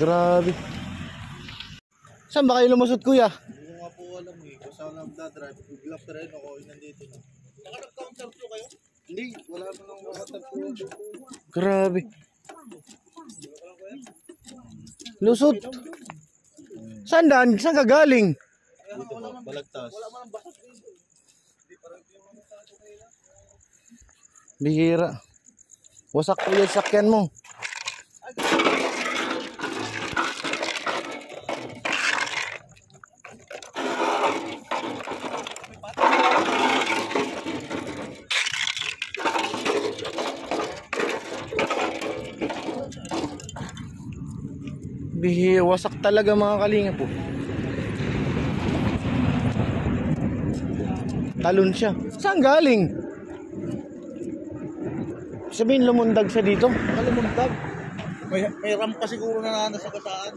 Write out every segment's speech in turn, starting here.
Grabe. Saan ba kayo lumusot, kuya? Hindi ko nga po alam eh. Kung saan nagdadrive, bigla pa rin ako nandito na. Baka nag-counter flow kayo? Hindi, wala mo nang counter flow. Grabe. Lusot. Saan daan? Saan ka galing? Dito po, balagtas. Wala man ang basag dito. Bihira. Wasak ko yung sakyan mo. Bihira, wasak talaga mga kalinga po. Talon siya. Saan galing? Sabihin lumundag siya dito. Nakalumundag. May ramp pa siguro na nasa kataan.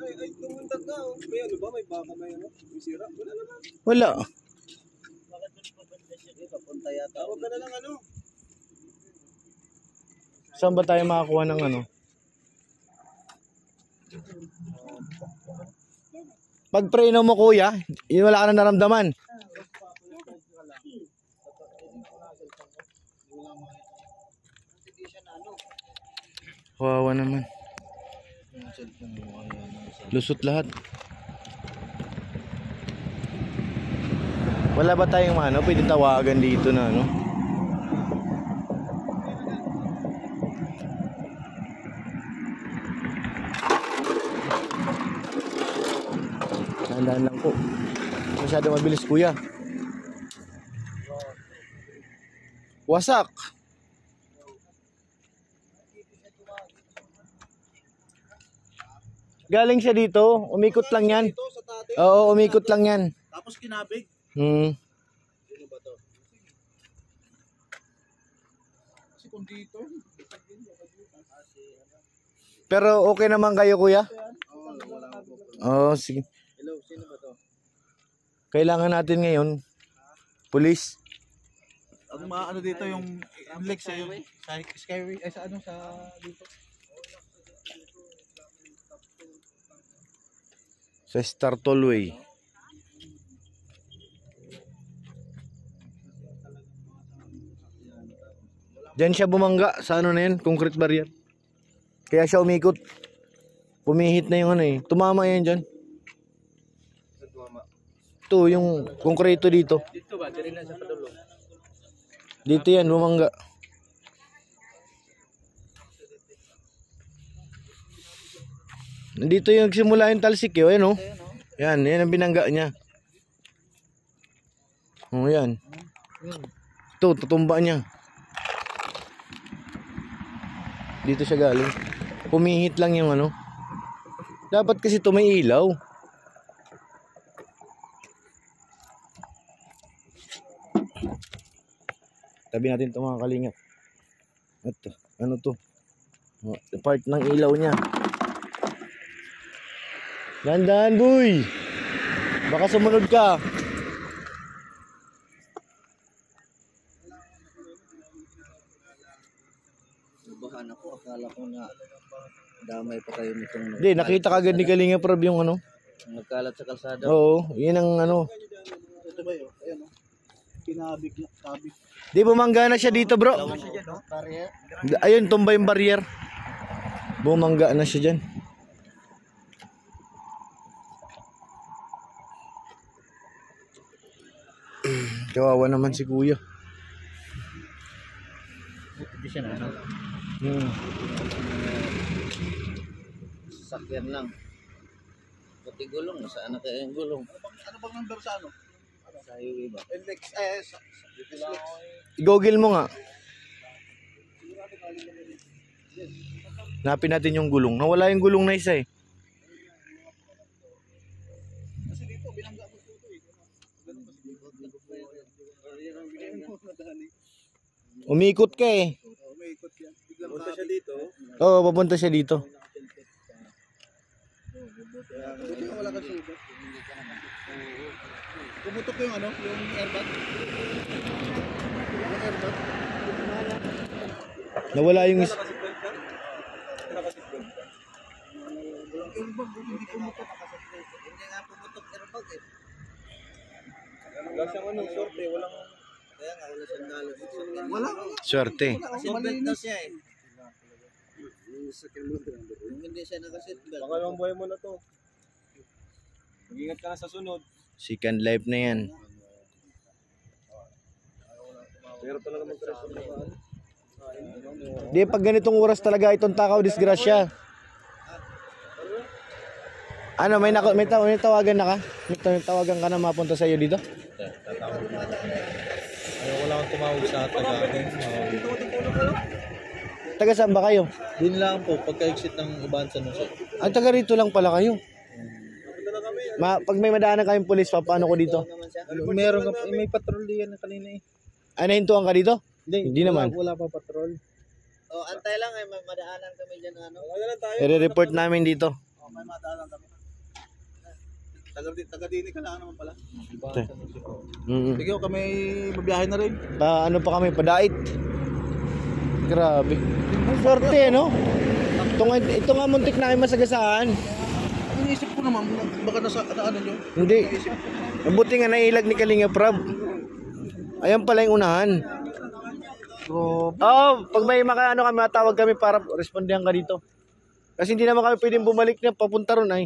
Ay, lumundag na. May ano ba? May baka may ano? May sira? Wala naman. Wala. Bakit mo papunta siya dito? Punta yata. Tawag ka na lang ano? Saan ba tayo makakuha ng ano? Pag preno mo kuya, yun wala ka na naramdaman. Wawa naman. Lusot lahat. Wala ba tayong ano, pwede tawagan dito na ano? Dahan-dahan lang po. Masyado mabilis kuya. Wasak. Galing siya dito. Umikot lang yan. Oo, umikot lang yan. Tapos kinabig. Hmm. Sino ba to? Kasi kung dito. Pero okay naman kayo kuya? Oo, wala ko. Oo, sige. Hello, sino ba to? Kailangan natin ngayon. Police. Ang mga ano dito yung Lex sa Skyway ay sa ano sa dito. Sa Star Tollway. Diyan siya bumangga sa ano na yan, concrete barrier. Kaya siya umikot. Pumihit na yung ano eh. Tumama yan dyan. Ito yung konkreto dito. Dito ba? Dire na sa padulong. Dito yan, bumangga. Nandito yung nagsimula yung talsik eh. Ayan o. Yan, yan ang binangga niya. O yan. Ito, tutumba niya. Dito siya galing. Pumihit lang yung ano. Dapat kasi ito may ilaw. Tabi natin ito mga kalingap. Ito, ano to? Part ng ilaw niya. Dahan-dahan boy. Baka sumunod ka. Bahan ako, akala ko na damay pa tayo nitong. Hindi, nakita kagad ni Kalinga Prab yung ano. Nagkalat sa kalsada. Oo, yun ang ano. Ito ba yun? Ayan o. Pinabig na, tabig. Di bumangga na siya dito bro. Barrier. Ayun, tumba yung barrier. Bumangga na siya dyan. Kawawa naman si kuya. Hindi siya na ano? Sakyan lang. Pati gulong, saan na kaya yung gulong? Ano bang number sa ano? Sa highway ba? NLEX, I-google mo nga. Hanapin natin yung gulong. Nawala yung gulong na isa eh. Kasi dito, binangga mo ito eh. Umikot ka eh. Umikot yan. Biglang punta siya dito. Oo, papunta siya dito. Buti wala ka sugat. Pumutok yung ano, yung airbag. Yung airbag. Nawala yung Yung airbag, hindi pumutok. Hindi nga pumutok airbag eh. Wala siyang ano, sorte, walang... Kaya nga, wala siyang galos. Wala. swerte. Kasi malinis siya eh. Yung hindi siya nakaseatbelt. Pangalawang buhay mo na to. Mag-ingat ka na sa sunod. Second life na yan. Pero talaga mag-stress na naman. Di, pag ganitong oras talaga itong takaw, disgrasya. Ano, may tawagan na ka? May tawagan ka na mapunta sa iyo dito? Ay, wala akong tumawag sa Tagalog. Taga saan ba kayo? Din lang po, pagka-exit ng Ubansa nung sir. Ang taga rito lang pala kayo. Pag may madaanan kayong pulis, paano ko dito? Meron ka, may patrol yan kanina eh. Hintuan ka dito? Hindi naman. Wala pa patrol. Oh, antay lang ay madaanan kami diyan ano. Wala na tayo. I-report namin dito. Oh, may madaanan kami. Taga-dini ka lang naman pala. Sige, kami babiyahe na rin. Ano pa kami, padait. Grabe. Swerte, no? Ito nga muntik na kayo masagasaan. Iniisip ko naman, baka nasa ano nyo. Hindi. Mabuti nga nailag ni Kalinga Prab. Ayan pala yung unahan. Pag may ano kami, matawag kami para respondihan ka dito. Kasi hindi naman kami pwedeng bumalik na papunta ron ay.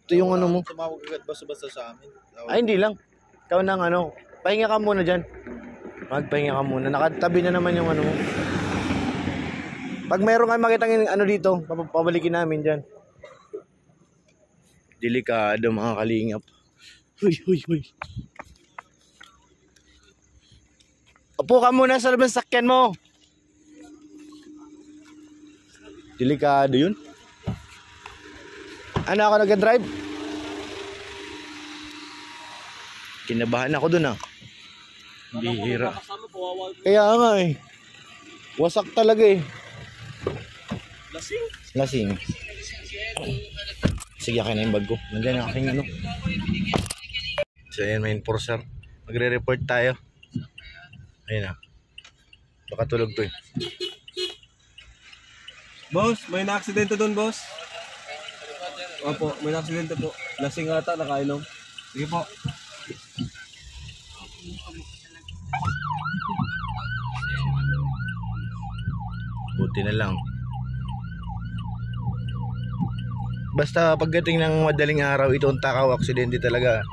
Ito yung ano mo. Tumawag agad basta-basta sa amin. Ay, hindi lang. Ikaw nang ano, pahinga ka muna dyan. Magpahinga ka muna. Nakatabi na naman yung ano mo. Pag mayroon kayo makitang ano dito, pabalikin namin dyan. Delikado mga kalingap. Huy. Upo ka muna sa labang sakyan mo. Delikado yun. Ano ako nag-drive? Kinabahan ako dun ah. Bihira. Kaya nga eh. Wasak talaga eh. Lasing. Sige, akin na yung bag ko. Nandiyan yung aking ano. So ayan, may enforcer. Magre-report tayo. Ayun na. Baka tulog to eh. Boss, may na-aksidente doon, boss. Opo, may na-aksidente po. Lasing ata, nakainom. Sige po. Buti na lang. Basta pagdating ng madaling araw, ito ang takaw aksidente talaga.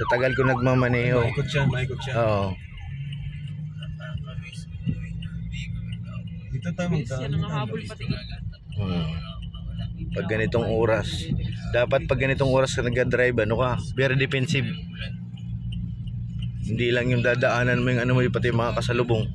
Sa tagal ko nagmamaneho. Maikot siya. Oo. Dito tayo magdaan. Pag ganitong oras, dapat pag ganitong oras ka nag-drive, ano ka, very defensive. Hindi lang yung dadaanan mo yung ano mo, pati yung mga kasalubong.